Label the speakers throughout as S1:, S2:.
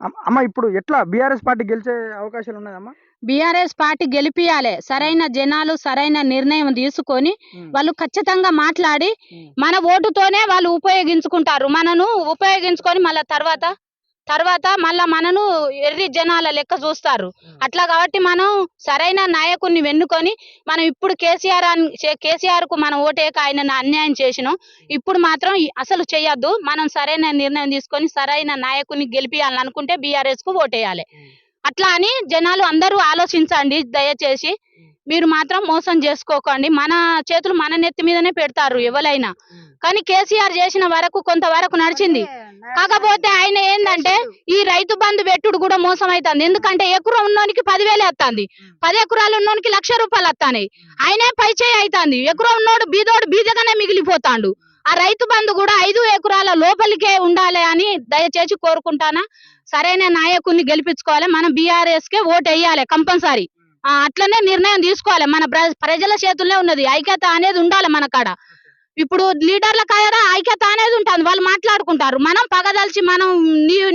S1: అమ్మ ఇప్పుడు ఎట్లా బీఆర్ఎస్ పార్టీ గెలిచే అవకాశాలు ఉన్నాయమ్మా?
S2: బీఆర్ఎస్ పార్టీ గెలిపియాలి. సరైన జనాలు సరైన నిర్ణయం తీసుకొని వాళ్ళు ఖచ్చితంగా మాట్లాడి మన ఓటుతోనే వాళ్ళు ఉపయోగించుకుంటారు. మనను ఉపయోగించుకొని మళ్ళా తర్వాత మళ్ళా మనను ఎర్రి జనాల లెక్క చూస్తారు. అట్లా కాబట్టి మనం సరైన నాయకుడిని వెన్నుకొని మనం ఇప్పుడు కేసీఆర్ కు మనం ఓటేక ఆయన అన్యాయం చేసినాం. ఇప్పుడు మాత్రం అసలు చేయొద్దు. మనం సరైన నిర్ణయం తీసుకొని సరైన నాయకుడిని గెలిపియాలని అనుకుంటే బీఆర్ఎస్ కు ఓటేయాలి. అట్లా అని జనాలు అందరూ ఆలోచించండి. దయచేసి మీరు మాత్రం మోసం చేసుకోకండి. మన చేతులు మన నెత్తి మీదనే పెడతారు ఎవరైనా. కానీ కేసీఆర్ చేసిన వరకు కొంతవరకు నడిచింది. కాకపోతే ఆయన ఏంటంటే ఈ రైతు బంధు పెట్టుడు కూడా మోసం అవుతుంది. ఎందుకంటే ఎకరం ఉన్నోనికి 10,000 వస్తుంది, 10 ఎకరాలు ఉన్నోనికి ₹1,00,000 వస్తాయి. ఆయనే పై చేయి అవుతుంది. ఎకరం ఉన్నోడు బీదోడు బీదగానే మిగిలిపోతాడు. ఆ రైతు బంధు కూడా 5 ఎకరాల లోపలికే ఉండాలి అని దయచేసి కోరుకుంటానా. సరైన నాయకుడిని గెలిపించుకోవాలి. మనం బీఆర్ఎస్ కే ఓటు వేయాలి కంపల్సరీ. అట్లనే నిర్ణయం తీసుకోవాలి. మన ప్రజల చేతుల్లో ఉన్నది. ఐక్యత అనేది ఉండాలి మన కాడ. ఇప్పుడు లీడర్ల కాయరా ఐక్యత అనేది ఉంటుంది. వాళ్ళు మాట్లాడుకుంటారు. మనం పగదలిచి మనం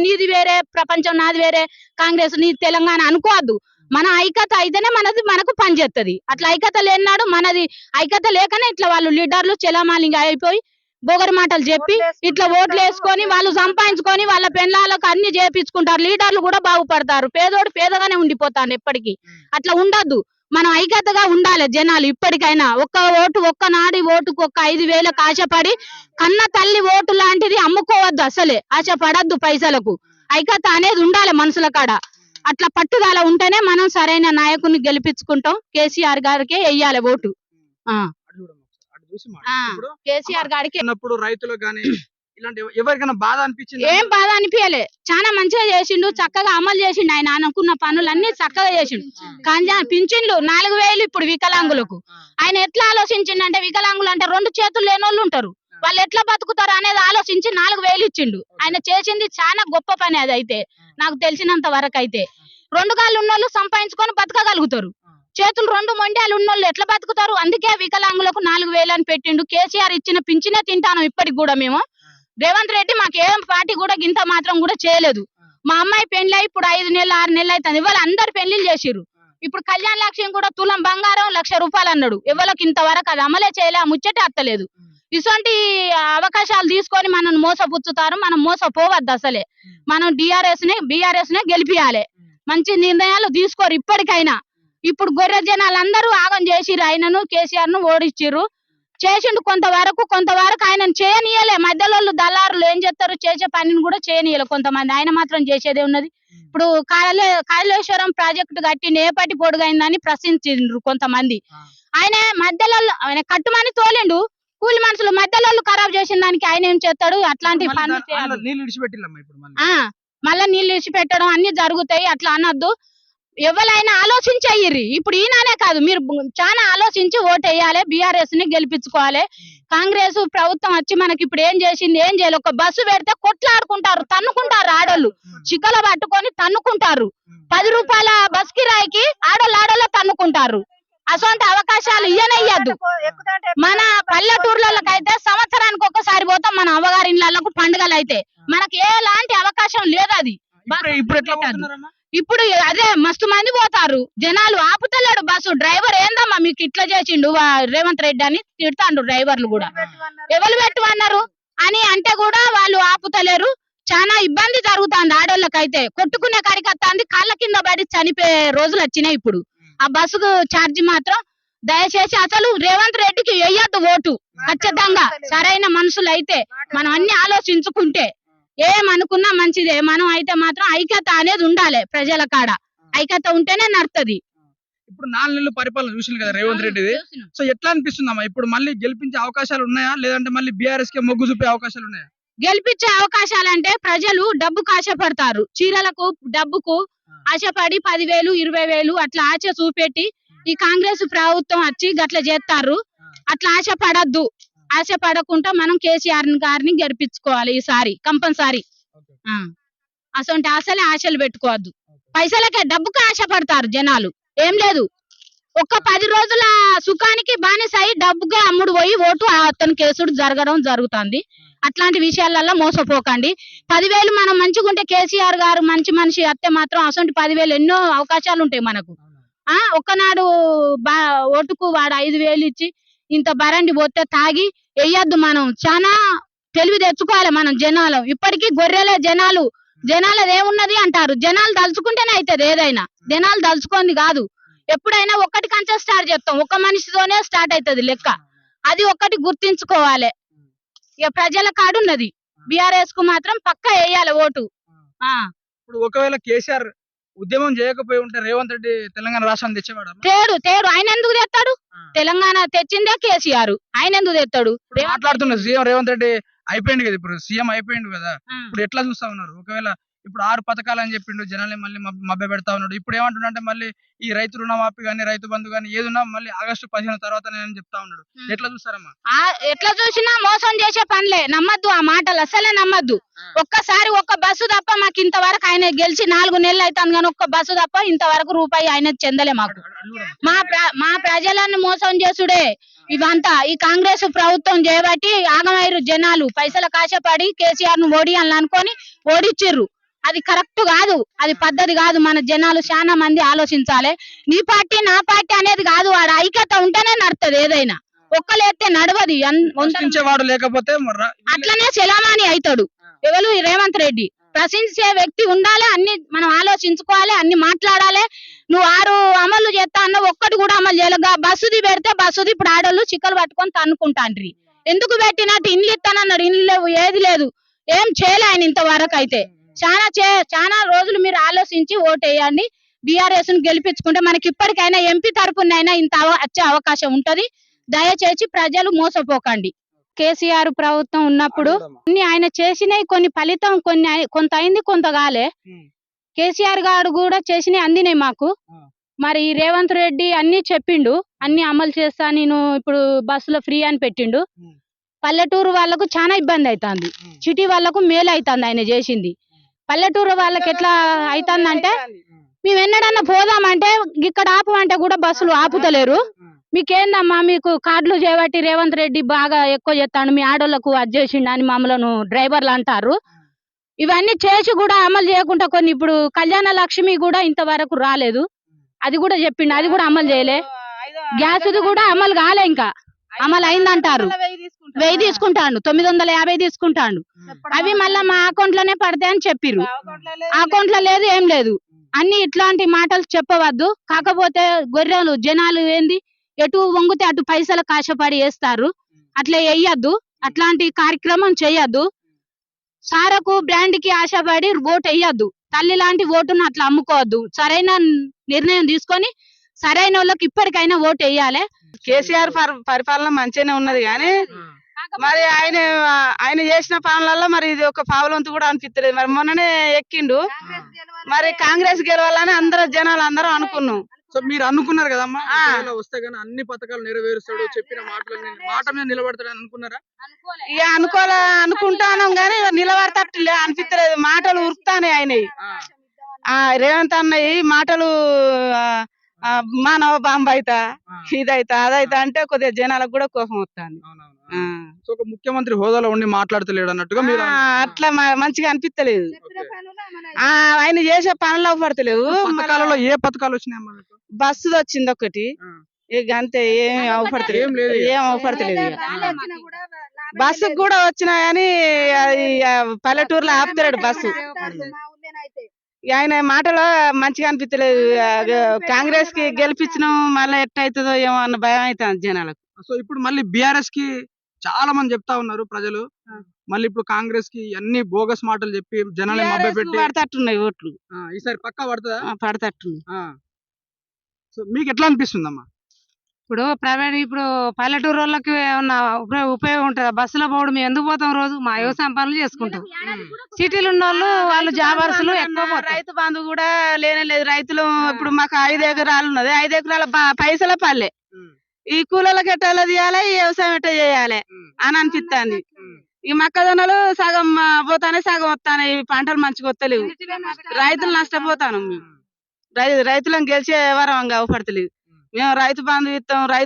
S2: నీది వేరే ప్రపంచం, నాది వేరే, కాంగ్రెస్ నీ తెలంగాణ అనుకోవద్దు. మన ఐక్యత అయితేనే మనకు పని చేస్తుంది. అట్లా ఐక్యత లేనాడు మనది ఐక్యత లేకనే ఇట్లా వాళ్ళు లీడర్లు చెలామాలింగ్ అయిపోయి బోగరి మాటలు చెప్పి ఇట్లా ఓట్లు వేసుకొని వాళ్ళు సంపాదించుకొని వాళ్ళ పెళ్ళాలకు అన్ని చేపించుకుంటారు. లీడర్లు కూడా బాగుపడతారు. పేదోడు పేదగానే ఉండిపోతాడు ఎప్పటికీ. అట్లా ఉండద్దు. మనం ఐక్యతగా ఉండాలి జనాలు. ఇప్పటికైనా ఒక్క నాడి ఓటుకు 5,000 ఆశపడి కన్న తల్లి ఓటు లాంటిది అమ్ముకోవద్దు. అసలే ఆశపడద్దు పైసలకు. ఐక్యత అనేది ఉండాలి మనుషుల కాడ. అట్లా పట్టుదల ఉంటేనే మనం సరైన నాయకుని గెలిపించుకుంటాం. కేసీఆర్ గారికి వెయ్యాలి ఓటు. కేసీఆర్ గారికి
S1: రైతులకు గానీ ఇలాంటి ఎవరికైనా బాధ అనిపించింది?
S2: ఏం బాధ అనిపించలే. చాలా మంచిగా చేసిండు. చక్కగా అమలు చేసిండు. ఆయన అనుకున్న పనులన్నీ చక్కగా చేసిండు. పింఛన్లు 4,000 ఇప్పుడు వికలాంగులకు. ఆయన ఎట్లా ఆలోచించిండు అంటే వికలాంగులు అంటే 2 చేతులు లేని వాళ్ళు ఉంటారు. వాళ్ళు ఎట్లా బతుకుతారు అనేది ఆలోచించి 4,000 ఇచ్చిండు. ఆయన చేసింది చాలా గొప్ప పని. అది అయితే నాకు తెలిసినంత వరకు అయితే 2 కాళ్ళు ఉన్నోళ్ళు సంపాదించుకొని బతకగలుగుతారు. చేతులు 2 మొండాలు ఉన్నోళ్ళు ఎట్లా బతుకుతారు? అందుకే వికలాంగులకు 4,000 అని పెట్టిండు. కేసీఆర్ ఇచ్చిన పింఛనే తింటాను ఇప్పటికి కూడా మేము. రేవంత్ రెడ్డి మాకు ఏం పార్టీ కూడా గింత మాత్రం కూడా చేయలేదు. మా అమ్మాయి పెళ్లి ఇప్పుడు 5 నెలలు 6 నెలలు అవుతుంది. ఇవాళ అందరు పెళ్లిళ్ళు చేసిర్రు. ఇప్పుడు కళ్యాణ లక్ష్యం కూడా తులం బంగారం ₹1,00,000 అన్నాడు. ఎవరికి ఇంతవరకు అది అమలే చేయలే. ముచ్చటే అత్తలేదు. ఇటువంటి అవకాశాలు తీసుకొని మనం మోసపుచ్చుతారు. మనం మోసపోవద్దు. అసలే మనం బీఆర్ఎస్ నే గెలిపియాలి. మంచి నిర్ణయాలు తీసుకోరు ఇప్పటికైనా. ఇప్పుడు గొర్రె జనాలు అందరూ ఆగం చేసిర్రు. ఆయనను కేసీఆర్ ను ఓడిచ్చిర్రు. చేసిండు కొంతవరకు ఆయనను చేయనీయలే. మధ్యలో దళారులు ఏం చేస్తారు? చేసే పనిని కూడా చేయనీయలే కొంతమంది. ఆయన మాత్రం చేసేదే ఉన్నది. ఇప్పుడు కాళేశ్వరం ప్రాజెక్టు కట్టి నేపటి పొడుగైందని ప్రశ్నించిండ్రు కొంతమంది. ఆయన కట్టుమని తోలిండు. కూలి మనుషులు మధ్యలో ఖరాబ్ చేసిన దానికి ఆయన ఏం చేస్తాడు? అట్లాంటి పనులు మళ్ళా నీళ్ళు ఇడిచిపెట్టడం అన్ని జరుగుతాయి. అట్లా అనొద్దు. ఎవరైనా ఆలోచించయ్యిర్రి. ఇప్పుడు ఈయననే కాదు, మీరు చాలా ఆలోచించి ఓటు వేయాలి. బీఆర్ఎస్ ని గెలిపించుకోవాలి. కాంగ్రెస్ ప్రభుత్వం వచ్చి మనకి ఇప్పుడు ఏం చేసింది? ఏం చేయాలి? ఒక బస్సు పెడితే కొట్లాడుకుంటారు, తన్నుకుంటారు. ఆడోళ్ళు చిక్కల పట్టుకొని తన్నుకుంటారు. ₹10 బస్ కిరాయికి ఆడోళ్ళు తన్నుకుంటారు. అసొంటి అవకాశాలు ఇయ్యద్దు. మన పల్లెటూర్లకైతే సంవత్సరానికి ఒక్కసారి పోతాం మన అవ్వగారి ఇళ్ళకు పండుగలు అయితే. మనకి ఎలాంటి అవకాశం లేదు. అది ఇప్పుడు అదే మస్తు మంది పోతారు. జనాలు ఆపుతలేడు. బస్సు డ్రైవర్ ఏందమ్మా మీకు ఇట్లా చేసిండు రేవంత్ రెడ్డి అని తిడతాండు. డ్రైవర్లు కూడా ఎవరు పెట్టమన్నారు అని అంటే కూడా వాళ్ళు ఆపుతలేరు. చాలా ఇబ్బంది జరుగుతుంది ఆడోళ్ళకైతే. కొట్టుకునే కాడికి వస్తుంది. కాళ్ళ కింద పడి చనిపోయే రోజులు వచ్చినాయి. ఇప్పుడు ఆ బస్సుకు ఛార్జీ మాత్రం దయచేసి అసలు రేవంత్ రెడ్డికి వేయద్దు ఓటు. ఖచ్చితంగా సరైన మనుషులు అయితే మనం అన్ని ఆలోచించుకుంటే ఏమనుకున్నా మంచిదే. మనం అయితే మాత్రం ఐక్యత అనేది ఉండాలి ప్రజల కాడ. ఐక్యత ఉంటేనే నడుతుంది.
S1: ఇప్పుడు 4 నెలలు పరిపాలన చూసింది కదా రేవంత్ రెడ్డిది. సో ఎట్లా అనిపిస్తుందమ్మా? ఇప్పుడు మళ్ళీ గెలిపించే అవకాశాలు ఉన్నాయా, లేదంటే మళ్ళీ బీఆర్ఎస్ కే మొగ్గు చూపే అవకాశాలు ఉన్నాయా?
S2: గెలిపించే అవకాశాలంటే ప్రజలు డబ్బుకు ఆశపడతారు. చీరలకు డబ్బుకు ఆశపడి 10,000 20,000 అట్లా ఆశ చూపెట్టి ఈ కాంగ్రెస్ ప్రభుత్వం వచ్చి గట్ల చేస్తారు. అట్లా ఆశపడద్దు. ఆశపడకుండా మనం కేసీఆర్ గారిని గెలిపించుకోవాలి ఈసారి కంపల్సరీ. అసలు ఆశలు పెట్టుకోవద్దు. పైసలకే డబ్బుకు ఆశపడతారు జనాలు. ఏం లేదు, ఒక్క 10 రోజుల సుఖానికి బానిసై డబ్బుగా అమ్ముడు పోయి ఓటు అతని కేసుడు జరగడం జరుగుతుంది. అట్లాంటి విషయాలలో మోసపోకండి. 10,000 మనం మంచిగుంటే కేసీఆర్ గారు మంచి మనిషి అత్తే మాత్రం అసొంటి 10,000 ఎన్నో అవకాశాలు ఉంటాయి మనకు. ఒక్కనాడు ఓటుకు వాడు 5,000 ఇచ్చి ఇంత బరండి పోతే తాగి వెయ్యొద్దు. మనం చాలా తెలివి తెచ్చుకోవాలి మనం జనాలు. ఇప్పటికీ గొర్రెలే జనాలు. జనాలది ఏమున్నది అంటారు. జనాలు దలుచుకుంటేనే అవుతుంది ఏదైనా. జనాలు దలుచుకుంది కాదు. ఎప్పుడైనా ఒక్కటి కంచే స్టార్ట్ చేస్తాం, ఒక్క మనిషితోనే స్టార్ట్ అవుతుంది లెక్క. అది ఒక్కటి గుర్తించుకోవాలి. ఇక ప్రజల కాడున్నది. బీఆర్ఎస్ కు మాత్రం పక్కా వేయాలి ఓటు.
S1: ఇప్పుడు ఒకవేళ కేసీఆర్ ఉద్యమం చేయకపోయి ఉంటే రేవంత్ రెడ్డి తెలంగాణ రాష్ట్రాన్ని తెచ్చేవాడు.
S2: తేడు ఆయన ఎందుకు తెస్తాడు? తెలంగాణ తెచ్చిందే కేసీఆర్, ఆయన ఎందుకు తెస్తాడు?
S1: మాట్లాడుతున్నారు సీఎం రేవంత్ రెడ్డి అయిపోయింది కదా, ఇప్పుడు సీఎం అయిపోయింది కదా. ఇప్పుడు ఎట్లా చూస్తా ఉన్నారు? ఒకవేళ ఇప్పుడు 6 పథకాలు అని చెప్పిండు, జనాల్ని మళ్ళీ మభ్య పెడతా ఉన్నాడు. ఇప్పుడు ఏమంటున్నా అంటే మళ్ళీ ఈ రైతు రుణమాఫీ గానీ రైతు బంధు గానీ ఏదున్నా మళ్ళీ ఆగస్టు 15 తర్వాత చెప్తా ఉన్నాడు. ఎట్లా చూస్తారమ్మా?
S2: ఎట్లా చూసినా మోసం చేసే పనులే. నమ్మద్దు ఆ మాటలు, అసలే నమ్మద్దు. ఒక్కసారి ఒక్క బస్సు తప్ప మాకు ఇంతవరకు ఆయన గెలిచి 4 నెలలు అవుతాను కానీ ఒక్క బస్సు తప్ప ఇంతవరకు రూపాయి ఆయన చెందలే మాకు. మా ప్రజలను మోసం చేసుడే ఇవంతా. ఈ కాంగ్రెస్ ప్రభుత్వం చేయబట్టి ఆగమైరు జనాలు. పైసల కాశపడి కేసీఆర్ ను ఓడియాలని అనుకొని ఓడిచ్చిర్రు. అది కరెక్ట్ కాదు, అది పద్ధతి కాదు. మన జనాలు చాలా మంది ఆలోచించాలి. నీ పార్టీ నా పార్టీ అనేది కాదు. వాడు ఐక్యత ఉంటేనే నడుతుంది ఏదైనా. ఒక్కలేస్తే నడవది.
S1: వాడు లేకపోతే
S2: అట్లనే సెలామాని అవుతాడు. ఎవరు? రేవంత్ రెడ్డి. ప్రశ్నించే వ్యక్తి ఉండాలి. అన్ని మనం ఆలోచించుకోవాలి, అన్ని మాట్లాడాలి. నువ్వు 6 అమలు చేస్తా అన్న ఒక్కటి కూడా అమలు చేయలేగా. బస్సుది పెడితే బస్సుది ఇప్పుడు ఆడోళ్ళు చిక్కలు పట్టుకొని తన్నుకుంటాండ్రి. ఎందుకు పెట్టినట్టు? ఇండ్లు ఇస్తానన్నాడు, ఇండ్లు లేవు, ఏది లేదు, ఏం చేయలే ఆయన ఇంతవరకు. అయితే చాలా రోజులు మీరు ఆలోచించి ఓటేయండి. బీఆర్ఎస్ ను గెలిపించుకుంటే మనకి ఇప్పటికైనా ఎంపీ తరపునైనా ఇంత వచ్చే అవకాశం ఉంటది. దయచేసి ప్రజలు మోసపోకండి. కేసీఆర్ ప్రభుత్వం ఉన్నప్పుడు కొన్ని ఆయన చేసినవి కొన్ని ఫలితం కొంత అయింది, కొంత కాలే. కేసీఆర్ గారు కూడా చేసినవి అందినాయి మాకు. మరి రేవంత్ రెడ్డి అన్ని చెప్పిండు, అన్ని అమలు చేస్తా, నేను ఇప్పుడు బస్సులో ఫ్రీ అని పెట్టిండు. పల్లెటూరు వాళ్ళకు చాలా ఇబ్బంది అవుతుంది, సిటీ వాళ్ళకు మేలు అవుతుంది ఆయన చేసింది. పల్లెటూరు వాళ్ళకి ఎట్లా అవుతుందంటే, మేము ఎన్నడన్నా పోదామంటే ఇక్కడ ఆపమంటే కూడా బస్సులు ఆపుతలేరు. మీకేందమ్మా, మీకు కార్డులు చేయబట్టి రేవంత్ రెడ్డి బాగా ఎక్కువ చేస్తాడు, మీ ఆడోళ్లకు అది చేసిండు అని మమ్మల్ని డ్రైవర్లు అంటారు. ఇవన్నీ చేసి కూడా అమలు చేయకుండా కొన్ని ఇప్పుడు కళ్యాణ లక్ష్మి కూడా ఇంతవరకు రాలేదు, అది కూడా చెప్పిండు, అది కూడా అమలు చేయలే. గ్యాస్ కూడా అమలు కాలే, ఇంకా అమలు అయిందంటారు. 1000 తీసుకుంటాడు, 950 తీసుకుంటాడు. అవి మళ్ళా మా అకౌంట్ లోనే పడతాయని చెప్పిర్రు. అకౌంట్ లో లేదు, ఏం లేదు. అన్ని ఇట్లాంటి మాటలు చెప్పవద్దు. కాకపోతే గొర్రెలు జనాలు ఏంది, ఎటు వంగితే అటు పైసల కాశపడి వేస్తారు. అట్లా వేయద్దు, అట్లాంటి కార్యక్రమం చేయొద్దు. సారకు బ్రాండ్ కి ఆశపడి ఓటు వేయద్దు. తల్లి లాంటి ఓటును అట్లా అమ్ముకోవద్దు. సరైన నిర్ణయం తీసుకొని సరైన వాళ్ళకి ఇప్పటికైనా ఓటు వేయాలి.
S3: కేసీఆర్ పరిపాలన మంచిగానే ఉన్నది కానీ మరి ఆయన చేసిన పనులలో మరి ఇది ఒక పావులంతు కూడా అనిపిస్తలేదు. మరి మొన్ననే ఎక్కిండు, మరి కాంగ్రెస్ గెలవాలని జనాలు అందరూ అనుకున్నాం.
S1: సో మీరు అనుకున్నారు కదమ్మా, వస్తే గానీ అన్ని పథకాలు నెరవేరుస్తాడు, చెప్పిన మాట మీద నిలబడతాడు అనుకున్నారా?
S3: ఇక అనుకుంటాను గానీ నిలబడతట్లే అనిపిస్తలేదు. మాటలు ఉరుకుతానే అయినాయి. రేవంత్ అన్నయ్య మాటలు మానవ బాంబు అయితా, ఇదైతా అదైతా అంటే కొద్దిగా జనాలకు కూడా కోపం వస్తుంది.
S1: సో ఒక ముఖ్యమంత్రి హోదాలో ఉండి మాట్లాడతలేడు అన్నట్టుగా మీరు
S3: అట్లా మంచిగా అనిపిస్తలేదు. ఆయన చేసే పనులు అవపడతలేవు.
S1: పథకాలలో ఏ పథకాలు వచ్చినాయి?
S3: బస్సు వచ్చింది ఒకటి, ఇక అంతే. ఏం అవపడతలేదు. బస్సు కూడా వచ్చినా గానీ పల్లెటూరులో ఆపుతాడు బస్సు. ఆయన మాటలో మంచిగా అనిపించలేదు. కాంగ్రెస్ కి గెలిపించిన మళ్ళీ ఎట్లయితుందో ఏమో అన్న భయం అవుతుంది జనాలకు.
S1: సో ఇప్పుడు మళ్ళీ బీఆర్ఎస్ కి చాలా మంది చెప్తా ఉన్నారు ప్రజలు, మళ్ళీ ఇప్పుడు కాంగ్రెస్ కి అన్ని బోగస్ మాటలు చెప్పి జనాలు మభ్యపెట్టి
S3: పడతట్టున్నాయి ఓట్లు.
S1: ఈసారి పక్కా పడుతుందా?
S3: పడతట్టున్నాయి.
S1: సో మీకు ఎట్లా అనిపిస్తుందమ్మా?
S4: ఇప్పుడు ప్రైవేట్ ఇప్పుడు పల్లెటూరు వాళ్ళకి ఏమన్నా ఉపయోగం ఉంటుందా? బస్సులో పోవడం మేము ఎందుకు పోతాం? రోజు మా వ్యవసాయం పనులు చేసుకుంటాం. సిటీలు ఉన్న వాళ్ళు జాబర్సులు ఎక్కువ పోతారు.
S3: రైతు బంధు కూడా లేదు. రైతులు ఇప్పుడు మాకు 5 ఎకరాలు ఉన్నది, 5 ఎకరాల పైసల పల్లె. ఈ కూలలకు ఎట్లా తీయాలి, ఈ వ్యవసాయం ఎట్లా చేయాలి అని అనిపిస్తుంది. ఈ మొక్కజొన్నలు సగం పోతానే సగం వస్తానే, ఈ పంటలు మంచిగా వస్తలేవు. రైతులు నష్టపోతాను. రైతులను గెలిచే వరం అవపడతలేదు. మేము రైతు బంధు ఇస్తాం, రైతు